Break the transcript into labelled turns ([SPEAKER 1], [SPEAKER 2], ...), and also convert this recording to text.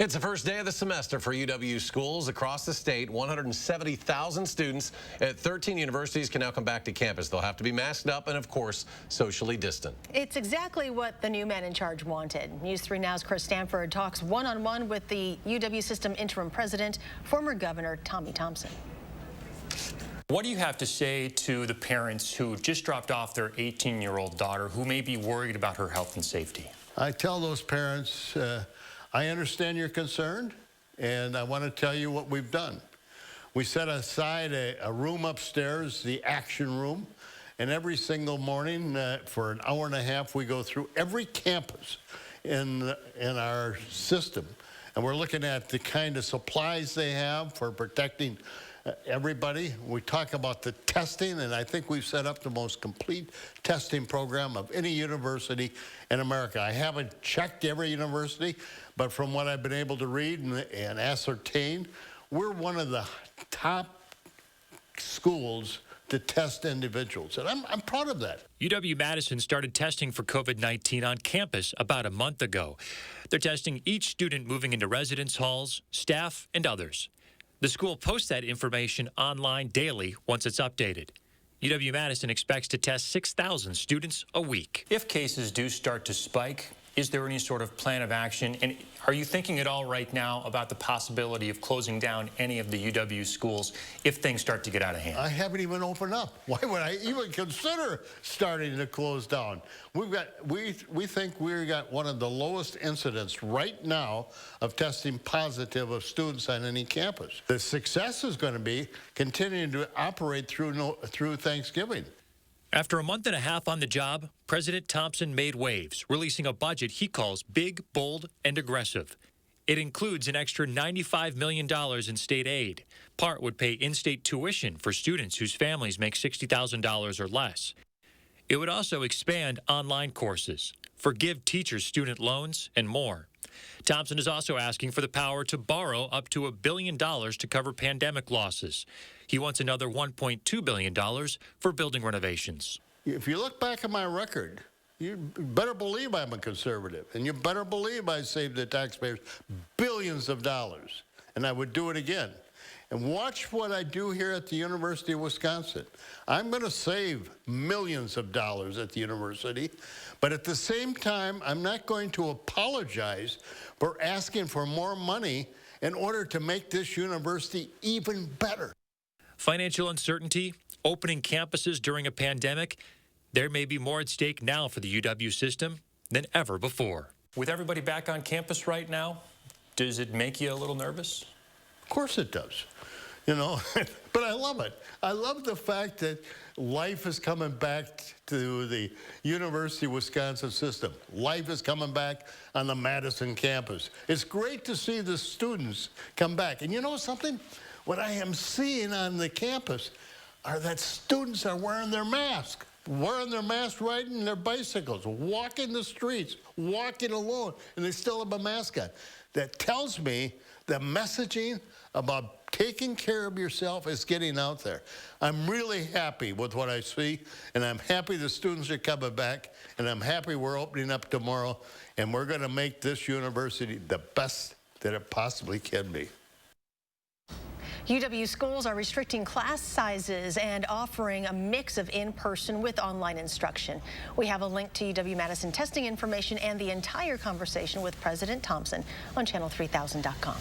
[SPEAKER 1] It's the first day of the semester for UW schools across the state. 170,000 students at 13 universities can now come back to campus. They'll have to be masked up and, of course, socially distant.
[SPEAKER 2] It's exactly what the new man in charge wanted. News 3 Now's Stanford talks one-on-one with the UW System Interim President, former Governor Tommy Thompson.
[SPEAKER 3] What do you have to say to the parents who just dropped off their 18-year-old daughter who may be worried about her health and safety?
[SPEAKER 4] I tell those parents, I understand you're concerned, and I want to tell you what we've done. We set aside a room upstairs, the action room, and every single morning for an hour and a half, we go through every campus in our system. And we're looking at the kind of supplies they have for protecting everybody. We talk about the testing, and I think we've set up the most complete testing program of any university in America. I haven't checked every university, but from what I've been able to read and ascertain, we're one of the top schools to test individuals, and I'm proud of that.
[SPEAKER 3] UW-Madison started testing for COVID-19 on campus about a month ago. They're testing each student moving into residence halls, staff, and others. The school posts that information online daily once it's updated. UW-Madison expects to test 6,000 students a week. If cases do start to spike, is there any sort of plan of action? And are you thinking at all right now about the possibility of closing down any of the UW schools if things start to get out of hand?
[SPEAKER 4] I haven't even opened up. Why would I even consider starting to close down? We think we've got one of the lowest incidents right now of testing positive of students on any campus. The success is going to be continuing to operate through Thanksgiving.
[SPEAKER 3] After a month and a half on the job, President Thompson made waves, releasing a budget he calls big, bold, and aggressive. It includes an extra $95 million in state aid. Part would pay in-state tuition for students whose families make $60,000 or less. It would also expand online courses, forgive teachers student loans, and more. Thompson is also asking for the power to borrow up to $1 billion to cover pandemic losses. He wants another $1.2 billion for building renovations.
[SPEAKER 4] If you look back at my record, you better believe I'm a conservative, and you better believe I saved the taxpayers billions of dollars, and I would do it again. And watch what I do here at the University of Wisconsin. I'm going to save millions of dollars at the university, but at the same time, I'm not going to apologize for asking for more money in order to make this university even better.
[SPEAKER 3] Financial uncertainty, opening campuses during a pandemic, there may be more at stake now for the UW system than ever before. With everybody back on campus right now, does it make you a little nervous?
[SPEAKER 4] Of course it does. You know, but I love it. I love the fact that life is coming back to the University of Wisconsin system. Life is coming back on the Madison campus. It's great to see the students come back. And you know something? What I am seeing on the campus are that students are wearing their masks. Riding their bicycles, walking the streets, walking alone, and they still have a mask on. That tells me the messaging about taking care of yourself is getting out there. I'm really happy with what I see, and I'm happy the students are coming back, and I'm happy we're opening up tomorrow, and we're going to make this university the best that it possibly can be.
[SPEAKER 2] UW schools are restricting class sizes and offering a mix of in-person with online instruction. We have a link to UW-Madison testing information and the entire conversation with President Thompson on channel3000.com.